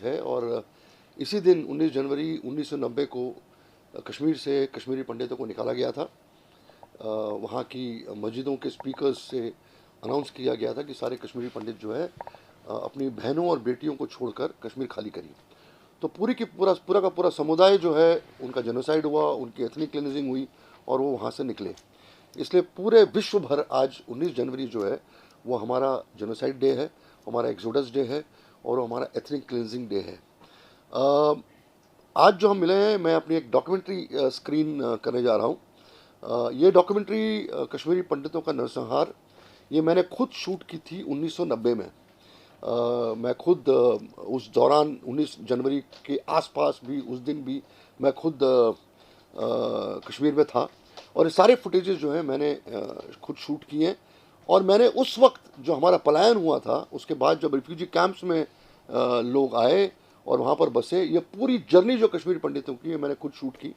है और इसी दिन 19 जनवरी 1990 को कश्मीर से कश्मीरी पंडितों को निकाला गया था। वहाँ की मस्जिदों के स्पीकर्स से अनाउंस किया गया था कि सारे कश्मीरी पंडित जो है अपनी बहनों और बेटियों को छोड़कर कश्मीर खाली करिए। तो पूरी की पूरा का पूरा समुदाय जो है उनका जेनोसाइड हुआ, उनकी एथनिक क्लिनजिंग हुई और वो वहाँ से निकले। इसलिए पूरे विश्व भर आज 19 जनवरी जो है वो हमारा जेनोसाइड डे है, हमारा एक्सोडस डे है और वो हमारा एथनिक क्लिनजिंग डे है। आज जो हम मिले हैं, मैं अपनी एक डॉक्यूमेंट्री स्क्रीन करने जा रहा हूँ। ये डॉक्यूमेंट्री कश्मीरी पंडितों का नरसंहार, ये मैंने खुद शूट की थी 1990 में। मैं खुद उस दौरान 19 जनवरी के आसपास भी, उस दिन भी मैं खुद कश्मीर में था और ये सारे फुटेजेस जो हैं मैंने खुद शूट किए हैं। और मैंने उस वक्त जो हमारा पलायन हुआ था, उसके बाद जब रिफ्यूजी कैंप्स में लोग आए और वहाँ पर बसे, ये पूरी जर्नी जो कश्मीरी पंडितों की है मैंने खुद शूट की।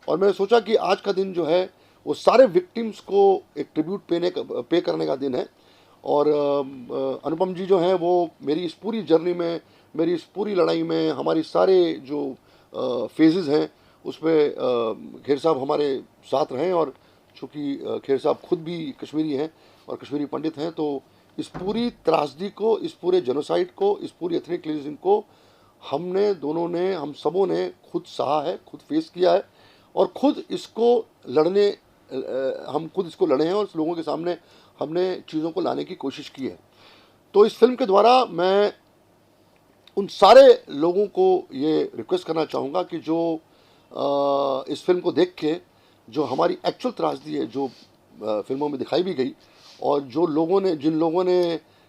और मैंने सोचा कि आज का दिन जो है वो सारे विक्टिम्स को एक ट्रिब्यूट पे करने का दिन है। और अनुपम जी जो हैं वो मेरी इस पूरी जर्नी में, मेरी इस पूरी लड़ाई में, हमारी सारे जो फेजेस हैं उसमें खेर साहब हमारे साथ रहें। और चूँकि खेर साहब खुद भी कश्मीरी हैं और कश्मीरी पंडित हैं, तो इस पूरी त्रासदी को, इस पूरे जेनोसाइड को, इस पूरी एथनिक क्लिनजिंग को हमने दोनों ने, हम सबों ने खुद सहा है, खुद फेस किया है और खुद इसको लड़ने, हम खुद इसको लड़े हैं और लोगों के सामने हमने चीज़ों को लाने की कोशिश की है। तो इस फिल्म के द्वारा मैं उन सारे लोगों को ये रिक्वेस्ट करना चाहूँगा कि जो इस फिल्म को देख के जो हमारी एक्चुअल त्रासदी है, जो फिल्मों में दिखाई भी गई, और जो लोगों ने, जिन लोगों ने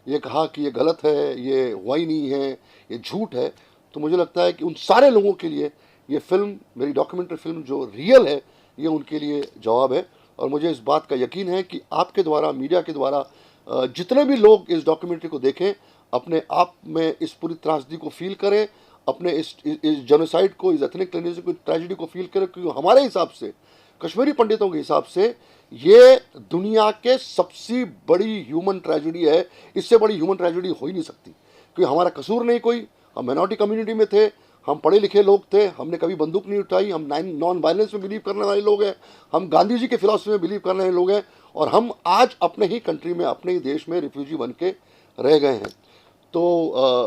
ये कहा कि ये गलत है, ये हुआ ही नहीं है, ये झूठ है, तो मुझे लगता है कि उन सारे लोगों के लिए ये फिल्म, मेरी डॉक्यूमेंट्री फिल्म जो रियल है, ये उनके लिए जवाब है। और मुझे इस बात का यकीन है कि आपके द्वारा, मीडिया के द्वारा जितने भी लोग इस डॉक्यूमेंट्री को देखें, अपने आप में इस पूरी त्रासदी को फील करें, अपने इस जेनोसाइड को, इस एथनिक क्लिनजिंग को, ट्रेजेडी को फील करें, क्योंकि हमारे हिसाब से, कश्मीरी पंडितों के हिसाब से, ये दुनिया के सबसे बड़ी ह्यूमन ट्रेजेडी है। इससे बड़ी ह्यूमन ट्रेजेडी हो ही नहीं सकती, क्योंकि हमारा कसूर नहीं कोई। हम माइनॉरिटी कम्युनिटी में थे, हम पढ़े लिखे लोग थे, हमने कभी बंदूक नहीं उठाई, हम नॉन वायलेंस में बिलीव करने वाले लोग हैं, हम गांधी जी के फिलॉसफी में बिलीव करने वाले लोग हैं, और हम आज अपने ही कंट्री में, अपने ही देश में रिफ्यूजी बन के रह गए हैं। तो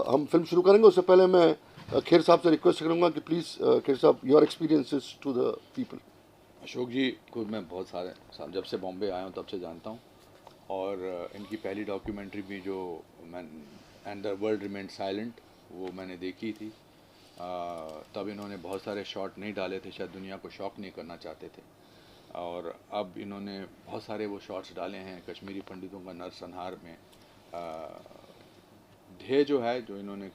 हम फिल्म शुरू करेंगे, उससे पहले मैं खेर साहब से रिक्वेस्ट करूंगा कि प्लीज़ खेर साहब, your experiences to the people. Ashok ji को मैं बहुत सारे साल, जब से बॉम्बे आया हूँ तब से जानता हूँ, और इनकी पहली डॉक्यूमेंट्री भी जो मैं and the world remained silent, वो मैंने देखी थी। तब इन्होंने बहुत सारे शॉट नहीं डाले थे, शायद दुनिया को शॉक नहीं करना चाहते थे, और अब इन्होंने बहुत सारे वो शॉट्स डाले हैं कश्मीरी पंडितों का नरसंहार में। ध्येय जो है, जो इन्होंने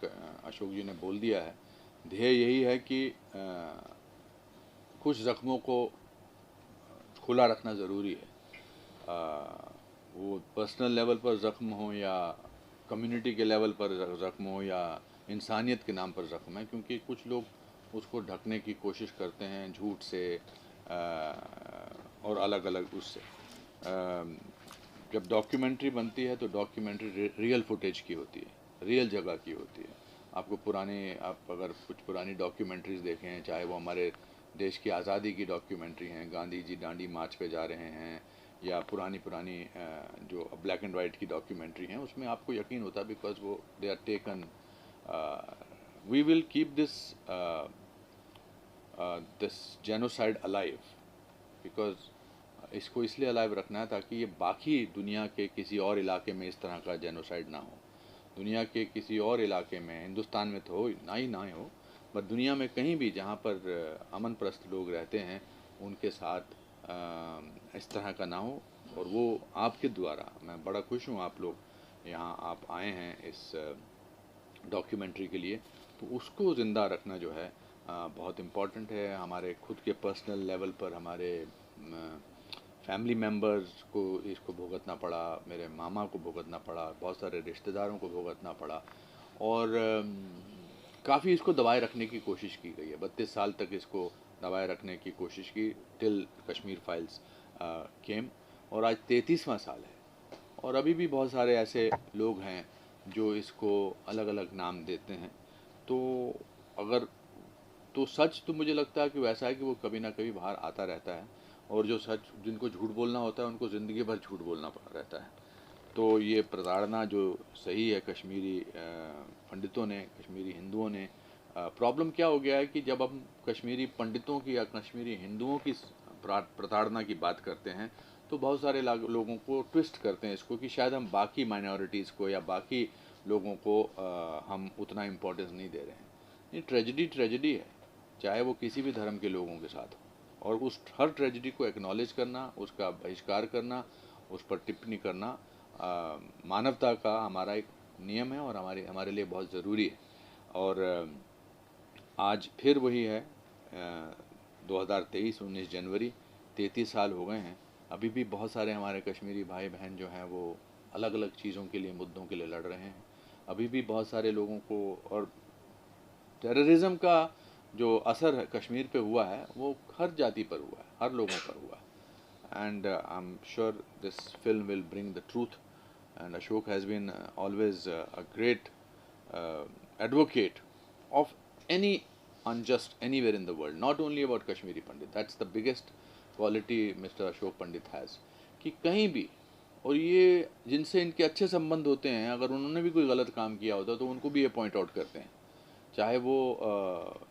अशोक जी ने बोल दिया है, ध्येय यही है कि कुछ ज़ख्मों को खुला रखना ज़रूरी है। वो पर्सनल लेवल पर ज़ख्म हो या कम्युनिटी के लेवल पर ज़ख्म हो या इंसानियत के नाम पर ज़ख्म है, क्योंकि कुछ लोग उसको ढकने की कोशिश करते हैं झूठ से और अलग अलग उससे। जब डॉक्यूमेंट्री बनती है तो डॉक्यूमेंट्री रियल फुटेज की होती है, रियल जगह की होती है। आपको आप अगर कुछ पुरानी डॉक्यूमेंट्रीज़ देखें, चाहे वो हमारे देश की आज़ादी की डॉक्यूमेंट्री हैं, गांधी जी दांडी मार्च पे जा रहे हैं, या पुरानी जो ब्लैक एंड वाइट की डॉक्यूमेंट्री हैं, उसमें आपको यकीन होता है, बिकॉज वो they are taken, we will keep this genocide alive, because इसको इसलिए अलाइव रखना है ताकि ये बाकी दुनिया के किसी और इलाके में इस तरह का जेनोसाइड ना हो। दुनिया के किसी और इलाके में, हिंदुस्तान में तो हो ना हो, पर दुनिया में कहीं भी जहाँ पर अमन परस्त लोग रहते हैं, उनके साथ इस तरह का ना हो। और वो आपके द्वारा, मैं बड़ा खुश हूँ आप लोग यहाँ आप आए हैं इस डॉक्यूमेंट्री के लिए, तो उसको ज़िंदा रखना जो है बहुत इम्पॉर्टेंट है। हमारे खुद के पर्सनल लेवल पर हमारे फैमिली मेम्बर्स को इसको भुगतना पड़ा, मेरे मामा को भुगतना पड़ा, बहुत सारे रिश्तेदारों को भुगतना पड़ा, और काफ़ी इसको दबाए रखने की कोशिश की गई है। 32 साल तक इसको दबाए रखने की कोशिश की, टिल कश्मीर फाइल्स केम, और आज 33वां साल है, और अभी भी बहुत सारे ऐसे लोग हैं जो इसको अलग अलग नाम देते हैं। तो अगर तो सच तो मुझे लगता है कि वैसा है कि वो कभी ना कभी बाहर आता रहता है, और जो सच जिनको झूठ बोलना होता है उनको ज़िंदगी भर झूठ बोलना रहता है। तो ये प्रताड़ना जो सही है कश्मीरी पंडितों ने, कश्मीरी हिंदुओं ने, प्रॉब्लम क्या हो गया है कि जब हम कश्मीरी पंडितों की या कश्मीरी हिंदुओं की प्रताड़ना की बात करते हैं तो बहुत सारे लोगों को ट्विस्ट करते हैं इसको कि शायद हम बाकी माइनॉरिटीज़ को या बाकी लोगों को हम उतना इम्पोर्टेंस नहीं दे रहे हैं। ये ट्रेजेडी ट्रेजेडी है, चाहे वो किसी भी धर्म के लोगों के साथ हो, और उस हर ट्रेजेडी को एक्नॉलेज करना, उसका बहिष्कार करना, उस पर टिप्पणी करना मानवता का हमारा एक नियम है और हमारे लिए बहुत ज़रूरी है। और आज फिर वही है, 2023 19 जनवरी, 33 साल हो गए हैं, अभी भी बहुत सारे हमारे कश्मीरी भाई बहन जो हैं वो अलग अलग चीज़ों के लिए, मुद्दों के लिए लड़ रहे हैं। अभी भी बहुत सारे लोगों को, और टेररिज्म का जो असर कश्मीर पे हुआ है वो हर जाति पर हुआ है, हर लोगों पर हुआ है। And I am sure this film will bring the truth, and Ashok has been always a great advocate of any unjust anywhere in the world, not only about Kashmiri Pandit. That's the biggest quality Mr. Ashok Pandit has, कि कहीं भी, और ये जिनसे इनके अच्छे संबंध होते हैं, अगर उन्होंने भी कोई गलत काम किया होता तो उनको भी ये पॉइंट आउट करते हैं, चाहे वो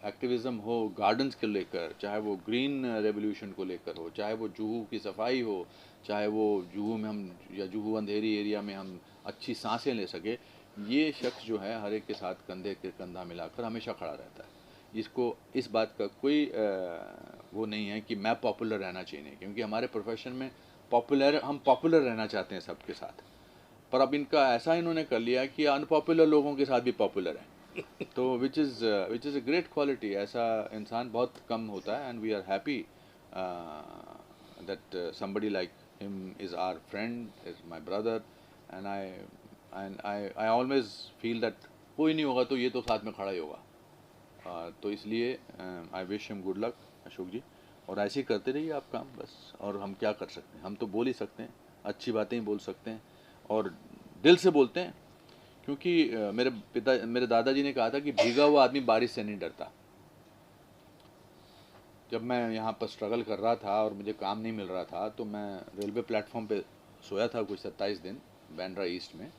एक्टिविज़म हो गार्डन्स को लेकर, चाहे वो ग्रीन रेवोल्यूशन को लेकर हो, चाहे वो जुहू की सफाई हो, चाहे वो जुहू में हम या जुहू अंधेरी एरिया में हम अच्छी सांसें ले सके। ये शख्स जो है हर एक के साथ कंधे के कंधा मिलाकर हमेशा खड़ा रहता है। इसको इस बात का कोई वो नहीं है कि मैं पॉपुलर रहना चाहिए, क्योंकि हमारे प्रोफेशन में हम पॉपुलर रहना चाहते हैं सबके साथ, पर अब इनका ऐसा इन्होंने कर लिया कि अनपॉपुलर लोगों के साथ भी पॉपुलर है। तो which is a great quality. ऐसा इंसान बहुत कम होता है, and we are happy that somebody like him is our friend, is my brother, and I always feel that कोई नहीं होगा तो ये तो साथ में खड़ा ही होगा। तो इसलिए I wish him good luck Ashok ji, और ऐसे ही करते रहिए आप काम बस। और हम क्या कर सकते हैं, हम तो बोल ही सकते हैं, अच्छी बातें ही बोल सकते हैं, और दिल से बोलते हैं। क्योंकि मेरे दादाजी ने कहा था कि भीगा हुआ आदमी बारिश से नहीं डरता। जब मैं यहाँ पर स्ट्रगल कर रहा था और मुझे काम नहीं मिल रहा था, तो मैं रेलवे प्लेटफॉर्म पे सोया था कुछ 27 दिन बांद्रा ईस्ट में।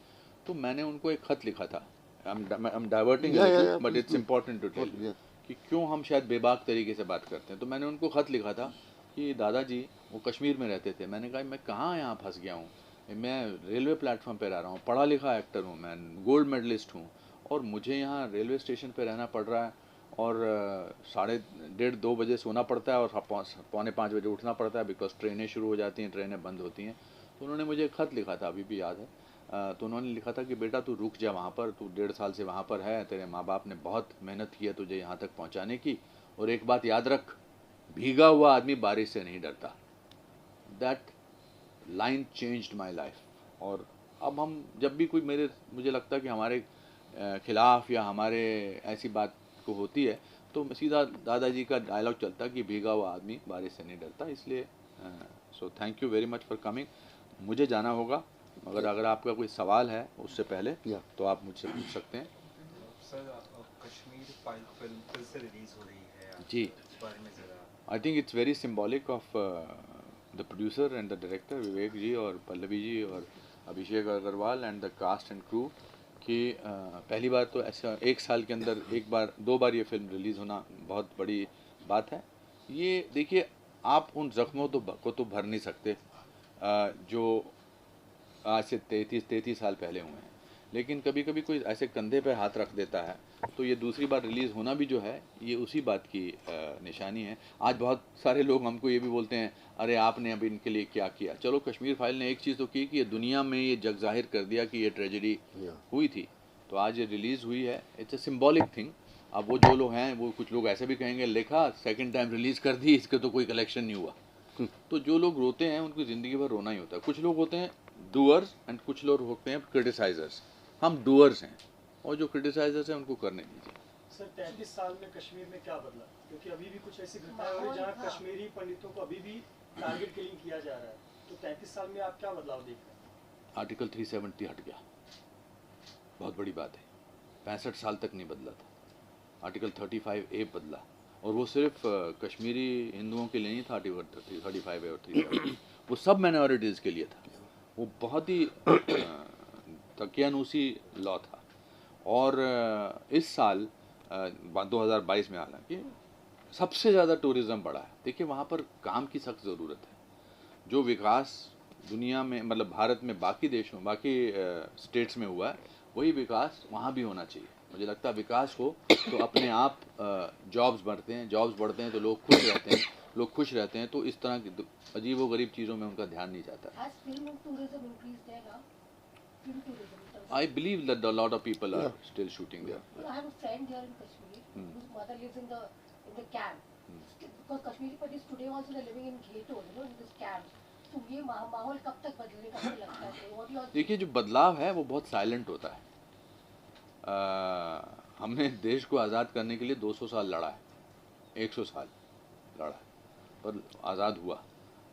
तो मैंने उनको एक ख़त लिखा था, I am diverting but it's important to tell कि क्यों हम शायद बेबाक तरीके से बात करते हैं। तो मैंने उनको ख़त लिखा था कि दादाजी, वो कश्मीर में रहते थे, मैंने कहा मैं कहाँ यहाँ फंस गया हूँ, मैं रेलवे प्लेटफॉर्म पे रह रहा हूँ, पढ़ा लिखा एक्टर हूँ, मैं गोल्ड मेडलिस्ट हूँ, और मुझे यहाँ रेलवे स्टेशन पे रहना पड़ रहा है, और 1:30-2 बजे सोना पड़ता है और 4:45 बजे उठना पड़ता है, बिकॉज ट्रेनें शुरू हो जाती हैं, ट्रेनें बंद होती हैं। तो उन्होंने मुझे एक ख़त लिखा था, अभी भी याद है। तो उन्होंने लिखा था कि बेटा तू रुक जा वहाँ पर, तू 1.5 साल से वहाँ पर है, तेरे माँ बाप ने बहुत मेहनत की है तुझे यहाँ तक पहुँचाने की, और एक बात याद रख, भीगा हुआ आदमी बारिश से नहीं डरता। That line changed my life. और अब हम जब भी कोई मुझे लगता है कि हमारे खिलाफ या हमारे ऐसी बात को होती है, तो सीधा दादाजी का डायलॉग चलता है कि भीगा हुआ आदमी बारिश से नहीं डरता। इसलिए so thank you very much for coming. मुझे जाना होगा, मगर अगर आपका कोई सवाल है उससे पहले तो आप मुझसे पूछ सकते हैं। सर, कश्मीर फाइल फिल्म फिर से रिलीज हो रही है जी, इस बारे में ज़रा। I think it's very symbolic of the producer and the director Vivek ji और पल्लवी जी और Abhishek Agarwal and the cast and crew कि पहली बार तो ऐसा 1 साल के अंदर 2 बार ये फिल्म रिलीज़ होना बहुत बड़ी बात है। ये देखिए, आप उन जख्मों को तो भर नहीं सकते जो आज से 33 साल पहले हुए हैं, लेकिन कभी कभी कोई ऐसे कंधे पे हाथ रख देता है, तो ये दूसरी बार रिलीज़ होना भी जो है ये उसी बात की निशानी है। आज बहुत सारे लोग हमको ये भी बोलते हैं, अरे आपने अब इनके लिए क्या किया। चलो, कश्मीर फाइल ने एक चीज़ तो की कि ये दुनिया में ये जग जाहिर कर दिया कि ये ट्रेजेडी हुई थी, तो आज ये रिलीज़ हुई है। It's a symbolic thing. अब वो जो लोग हैं, वो कुछ लोग ऐसे भी कहेंगे, लिखा सेकेंड टाइम रिलीज़ कर दी, इसके तो कोई कलेक्शन नहीं हुआ। तो जो लोग रोते हैं उनकी ज़िंदगी भर रोना ही होता है। कुछ लोग होते हैं डूअर्स एंड कुछ लोग होते हैं क्रिटिसाइजर्स। हम डूअर्स हैं, और जो क्रिटिसाइजर्स हैं उनको करने दीजिए। सर, 33 साल में कश्मीर में क्या बदला? क्योंकि अभी भी कुछ ऐसी घटनाएं हो रही जहाँ कश्मीरी पंडितों को अभी भी टारगेट किलिंग किया जा रहा है, तो 33 साल में आप क्या बदलाव देख रहे हैं? आर्टिकल 370 हट गया, बहुत बड़ी बात है। 65 साल तक नहीं बदला था। आर्टिकल 35A बदला, और वो सिर्फ कश्मीरी हिंदुओं के लिए नहीं था 35A और 37, वो सब माइनॉरिटीज़ के लिए था। वो बहुत ही तकियानूसी लॉ था। और इस साल 2022 में हालांकि सबसे ज़्यादा टूरिज़्म बढ़ा है। देखिए वहाँ पर काम की सख्त ज़रूरत है। जो विकास दुनिया में, मतलब भारत में बाकी देशों, बाकी स्टेट्स में हुआ है, वही विकास वहाँ भी होना चाहिए। मुझे लगता है विकास हो तो अपने आप जॉब्स बढ़ते हैं तो लोग खुश रहते हैं, लोग खुश रहते हैं तो इस तरह की अजीब व गरीब चीज़ों में उनका ध्यान नहीं जाता। I believe that a lot of people are still shooting there. I have a friend here in Kashmir whose mother lives in the camp. Because Kashmiri Pandits today also they're living in ghettos, in this camp. तो ये माहौल कब तक बदलेगा, कब लगता है? देखिए जो बदलाव है वो बहुत साइलेंट होता है। हमने देश को आज़ाद करने के लिए 200 साल लड़ा है, 100 साल लड़ा है, पर आज़ाद हुआ।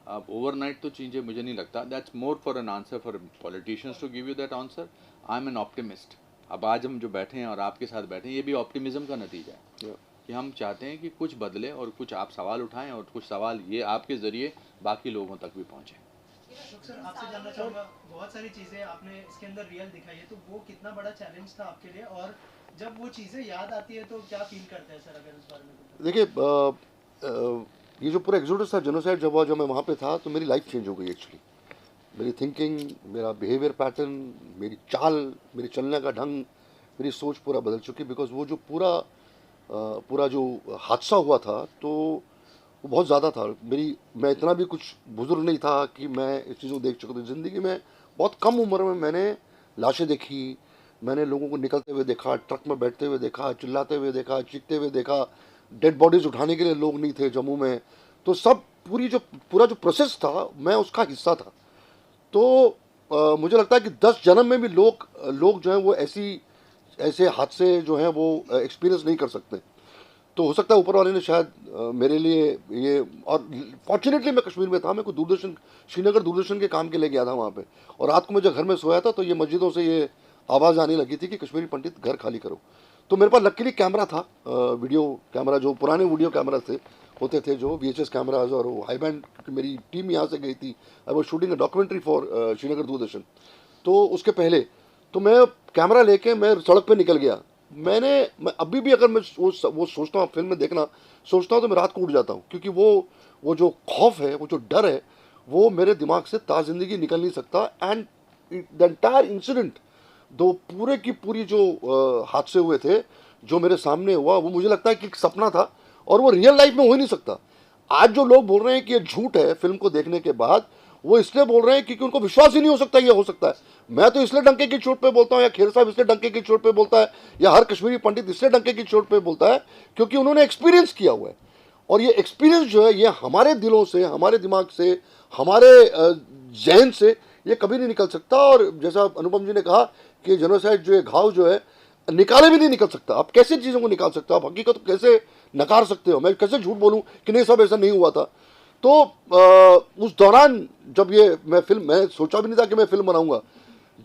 अब ओवरनाइट तो चीज़ें मुझे नहीं लगता। That's more for an answer for politicians to give you that answer. I am an optimist. अब आज हम जो बैठे हैं और आपके साथ बैठे हैं, ये भी ऑप्टिमिज्म का नतीजा है कि हम चाहते हैं कि कुछ बदले और कुछ आप सवाल उठाएं और कुछ सवाल ये आपके ज़रिए बाकी लोगों तक भी पहुँचें। सर आपसे जानना चाहूँगा, बहुत सारी चीज़ें आपने इसके अंदर रियल दिखाई है, तो वो कितना बड़ा चैलेंज था आपके लिए, और जब वो चीज़ें याद आती है तो क्या फील करते हैं सर, अगर इस बारे में? देखिए ये जो पूरा एक्सोडस था, जेनोसाइड जब हुआ, जब मैं वहाँ पे था तो मेरी लाइफ चेंज हो गई एक्चुअली। मेरी थिंकिंग, मेरा बिहेवियर पैटर्न, मेरी चाल, मेरे चलने का ढंग, मेरी सोच पूरा बदल चुकी। बिकॉज वो जो पूरा जो हादसा हुआ था तो वो बहुत ज़्यादा था। मैं इतना भी कुछ बुजुर्ग नहीं था कि मैं इस चीज़ को देख चुका था। ज़िंदगी में बहुत कम उम्र में मैंने लाशें देखी, मैंने लोगों को निकलते हुए देखा, ट्रक में बैठते हुए देखा, चिल्लाते हुए देखा, चीखते हुए देखा, डेड बॉडीज़ उठाने के लिए लोग नहीं थे जम्मू में। तो सब पूरा जो प्रोसेस था, मैं उसका हिस्सा था। तो मुझे लगता है कि 10 जन्म में भी लोग जो हैं वो ऐसे हादसे जो हैं वो एक्सपीरियंस नहीं कर सकते। तो हो सकता है ऊपर वाले ने शायद मेरे लिए ये, और फॉर्चुनेटली मैं कश्मीर में था, मैं कोई श्रीनगर दूरदर्शन के काम के लिए गया था वहाँ पे, और रात को मैं जब घर में सोया था तो ये मस्जिदों से ये आवाज़ आने लगी थी कि कश्मीरी पंडित घर खाली करो। तो मेरे पास लकीली कैमरा था, वीडियो कैमरा, जो पुराने वीडियो कैमरा होते थे जो VHS कैमराज, और वो हाई बैंड, क्योंकि मेरी टीम यहाँ से गई थी। I was shooting a documentary for Srinagar Doordarshan. तो उसके पहले तो मैं कैमरा लेके मैं सड़क पे निकल गया। मैं अभी भी अगर मैं वो सोचता हूँ, फिल्म में देखना सोचता हूँ, तो मैं रात को उठ जाता हूँ, क्योंकि वो जो खौफ है, वो जो डर है, वो मेरे दिमाग से ताज़िंदगी निकल नहीं सकता। एंड द एंटायर इंसिडेंट, दो पूरे की पूरी जो हादसे हुए थे, जो मेरे सामने हुआ, वो मुझे लगता है कि एक सपना था और वो रियल लाइफ में हो ही नहीं सकता। आज जो लोग बोल रहे हैं कि ये झूठ है फिल्म को देखने के बाद, वो इसलिए बोल रहे हैं क्योंकि उनको विश्वास ही नहीं हो सकता ये हो सकता है। मैं तो इसलिए डंके की चोट पे बोलता हूँ, या खेर साहब इसलिए डंके की चोट पे बोलता है, या हर कश्मीरी पंडित इसलिए डंके की चोट पे बोलता है क्योंकि उन्होंने एक्सपीरियंस किया हुआ है। और ये एक्सपीरियंस जो है, ये हमारे दिलों से, हमारे दिमाग से, हमारे जहन से ये कभी नहीं निकल सकता। और जैसा अनुपम जी ने कहा कि जेनोसाइड जो है, घाव जो है, निकाले भी नहीं निकल सकता। आप कैसे चीज़ों को निकाल सकते हो, आप हकीकत को कैसे नकार सकते हो? मैं कैसे झूठ बोलूँ कि नहीं सब ऐसा नहीं हुआ था? तो उस दौरान जब मैं सोचा भी नहीं था कि मैं फिल्म बनाऊंगा।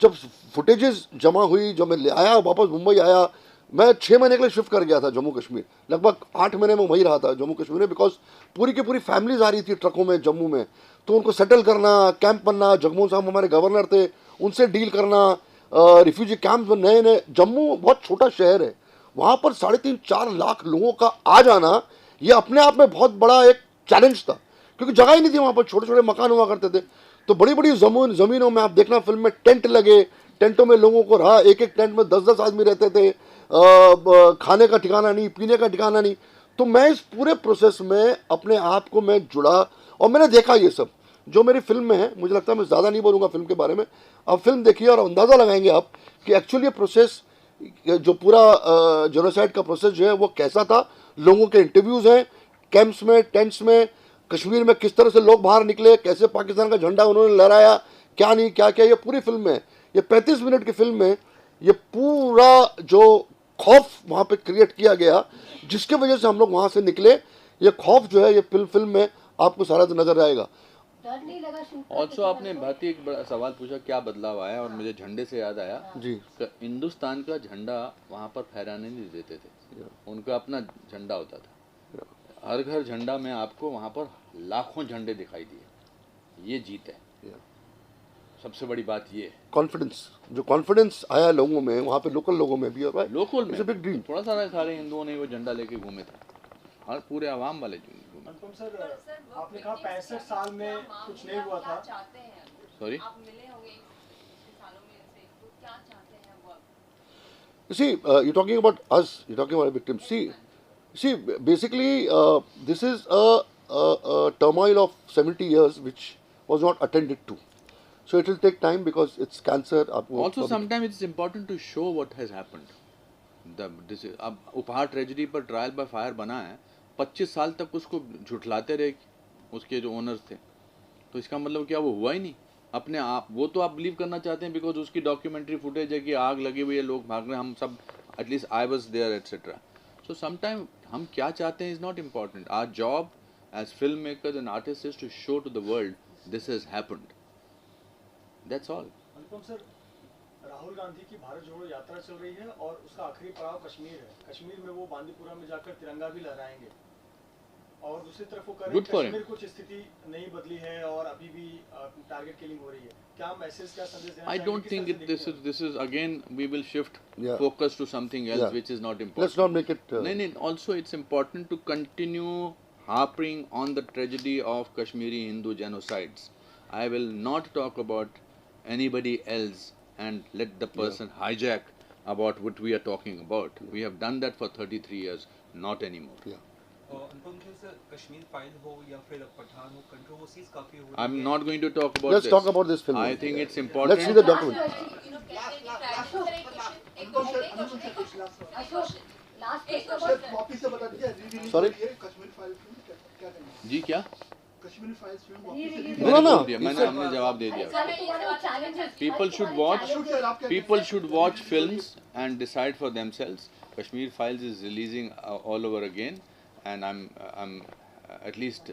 जब फुटेजेस जमा हुई, जब मैं आया, वापस मुंबई आया, मैं 6 महीने के लिए शिफ्ट कर गया था जम्मू कश्मीर। लगभग 8 महीने में वहीं रहा था जम्मू कश्मीर में, बिकॉज पूरी की पूरी फैमिलीज आ रही थी ट्रकों में जम्मू में, तो उनको सेटल करना, कैंप बनना, जगमोहन साहब हमारे गवर्नर थे, उनसे डील करना, रिफ्यूजी कैंप में नए जम्मू बहुत छोटा शहर है, वहाँ पर 3.5-4 लाख लोगों का आ जाना, ये अपने आप में बहुत बड़ा एक चैलेंज था, क्योंकि जगह ही नहीं थी वहाँ पर, छोटे छोटे मकान हुआ करते थे। तो बड़ी बड़ी ज़मीनों में आप देखना फिल्म में टेंट लगे, टेंटों में लोगों को रहा, एक टेंट में 10-10 आदमी रहते थे, खाने का ठिकाना नहीं, पीने का ठिकाना नहीं। तो मैं इस पूरे प्रोसेस में अपने आप को मैं जुड़ा और मैंने देखा ये सब जो मेरी फिल्म में है। मुझे लगता है मैं ज़्यादा नहीं बोलूँगा फिल्म के बारे में, अब फिल्म देखिए और अंदाज़ा लगाएंगे आप कि एक्चुअली ये प्रोसेस, जो पूरा जेनोसाइड का प्रोसेस जो है वो कैसा था। लोगों के इंटरव्यूज़ हैं कैंप्स में, टेंट्स में, कश्मीर में किस तरह से लोग बाहर निकले, कैसे पाकिस्तान का झंडा उन्होंने लहराया, क्या नहीं क्या क्या, ये पूरी फिल्म में, ये 35 मिनट की फिल्म में ये पूरा जो खौफ वहाँ पे क्रिएट किया गया, जिसके वजह से हम लोग वहाँ से निकले, ये खौफ जो है ये फिल्म में आपको सारा नजर आएगा। डर नहीं लगा शूट ऑल्सो आपने भारती एक बड़ा सवाल पूछा क्या बदलाव आया, और मुझे झंडे से याद आया जी कि हिंदुस्तान का झंडा वहाँ पर फहराने नहीं देते थे, उनका अपना झंडा होता था। हर घर झंडा में आपको वहाँ पर लाखों झंडे दिखाई दिए, ये जीत है। सबसे बड़ी बात ये है कॉन्फिडेंस, जो कॉन्फिडेंस आया लोगों में, वहाँ पे लोकल लोगों में भी और लोकल में। Big dream. थोड़ा सारे हिंदुओं ने वो झंडा लेके घूमे थे, हर पूरे आवाम वाले घूमे। अनुपम सर, आपने कहा 65 साल में कुछ नहीं हुआ था। सॉरी, आप मिले होंगे पिछले सालों में से, तो क्या चाहते हैं वो अब? You see, you're talking about us, you're talking about victims. See, basically, this is a turmoil of 70 years which was not attended to. So it will take time because it's cancer. also sometimes it's important to show what has happened. अब उपहार tragedy पर trial by fire बना है, 25 साल तक उसको झुठलाते रहे उसके जो ओनर्स थे, तो इसका मतलब क्या वो हुआ ही नहीं अपने आप? वो तो आप बिलीव करना चाहते हैं बिकॉज उसकी डॉक्यूमेंट्री फुटेज है कि आग लगी हुई है, लोग भाग रहे हैं, हम सब at least I was there etcetera. So sometime हम क्या चाहते हैं is not important. Our job as film makers and artist is to show to the world this has happened, that's all. Anupam sir, Rahul Gandhi की भारत जोड़ो यात्रा चल रही है और उसका आखिरी पड़ाव कश्मीर है। कश्मीर में वो बांदीपुरा में जाकर तिरंगा भी लहराएंगे, और दूसरी तरफ वो कह रहे हैं कश्मीर कुछ स्थिति नहीं बदली है और अभी भी टारगेट किलिंग हो रही है। क्या मैसेज, क्या संदेश देना I चाहेंगे? don't किस think तरह से this is again we will shift Yeah. focus to something else Yeah. which is not important. Let's not make it. No, also it's important to continue harping on the tragedy of Kashmiri Hindu genocides. I will not talk about anybody else and let the person hijack about what we are talking about. We have done that for 33 years, not anymore. Yeah. Anupam sir, Kashmir file हो या फिर पठान हो, controversies काफी हो रही I'm है। not going to talk about Let's this. talk about this film. I think it's Let's important. see the document. You know, कहते हैं कि ट्रायल की तरह एक क्वेश्चन, एक क्वेश्चन, अशोक लास्ट एक क्वेश्चन क्वेश्चन। वापिस से बता दीजिए, री-रिलीज Sorry? हो रही है कश्मीर फाइल फिल्म, क्या कहेंगे? जी क्या? कश्मीर फाइल्स फिल्म वापिस से Re-release No, no, no. बोल दिया, मैंने हमने जवाब दे दिया। People should watch. People should watch films and decide for themselves. Kashmir Files is releasing all over again, and I'm at least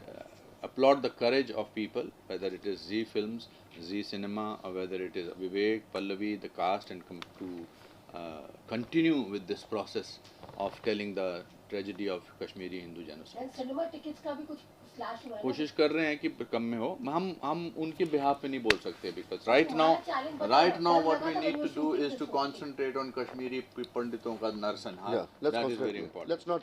applaud the courage of people, whether it is Z Films, Z Cinema, or whether it is Vivek, Pallavi, the cast, and come to continue with this process of telling the tragedy of Kashmiri Hindu genocide. Cinema tickets का भी कुछ slash हुआ है ना? कोशिश कर रहे हैं कि कम में हो। हम उनके बिहाफ पे नहीं बोल सकते बिकॉज राइट challenge नाउ बताओ, व्हाट वी लगा था need when to you do shooting is to this film. Concentrate on Kashmiri पंडितों का नरसंहार। Yeah. Let's that is very concentrate. Important. Let's not.